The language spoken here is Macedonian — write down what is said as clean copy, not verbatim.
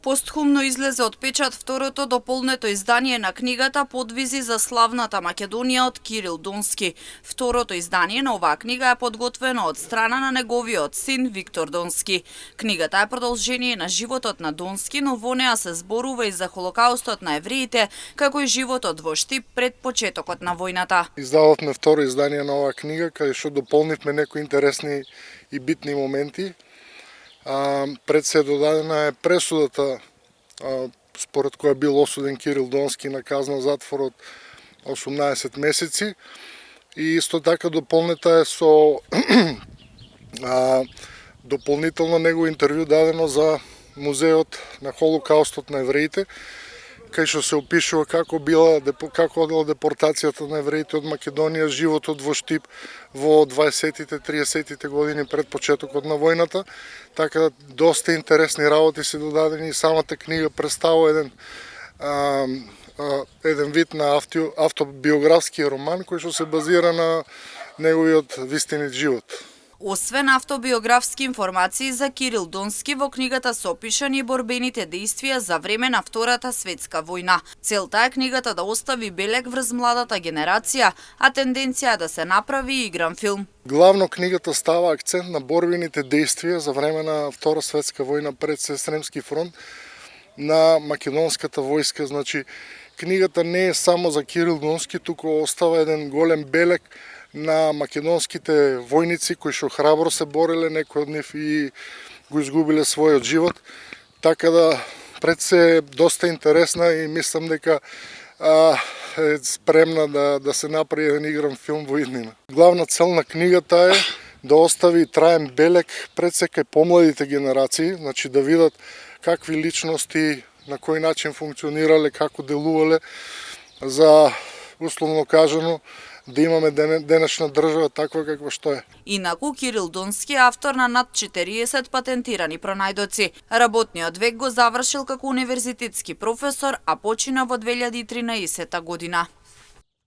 Постхумно излезе од печат второто дополнето издание на книгата Подвизи за славната Македонија од Кирил Донски. Второто издание на оваа книга е подготвено од страна на неговиот син Виктор Донски. Книгата е продолжение на животот на Донски, но во неа се зборува и за холокаустот на евреите, како и животот во Штип пред почетокот на војната. Издававме второ издание на оваа книга, каде што дополнивме некои интересни и битни моменти. Пред се додадена е пресудата според која бил осуден Кирил Донски на казна затвор од 18 месеци и исто така дополнета е со дополнително него интервју дадено за музеот на холокаустот на евреите, кај што се опишува како одела депортацијата на евреите од Македонија, животот во Штип во 20-тите, 30-тите години пред почетокот на војната. Така да доста интересни работи се додадени и самата книга представува еден вид на автобиографски роман кој што се базира на неговиот вистинит живот. Освен автобиографски информации за Кирил Донски, во книгата се опишани борбените дејствија за време на Втората светска војна. Целта е книгата да остави белег врз младата генерација, а тенденција е да се направи и игран филм. Главно книгата става акцент на борбените дејствија за време на Втора светска војна пред Сесремски фронт на македонската војска. Значи, книгата не е само за Кирил Донски, туку остава еден голем белег на македонските војници кои што храбро се бореле, некои од нив и го изгубиле својот живот. Така да пред се доста интересна и мислам дека е спремна да се направи еден игран филм во иднина. Главна цел на книгата е да остави траен белег пред се кај помладите генерации, значи да видат какви личности, на кој начин функционирале, како делувале, за условно кажано да имаме денешна држава таква каква што е. Инаку Кирил Донски е автор на над 40 патентирани пронајдоци. Работниот век го завршил како универзитетски професор, а почина во 2013 година.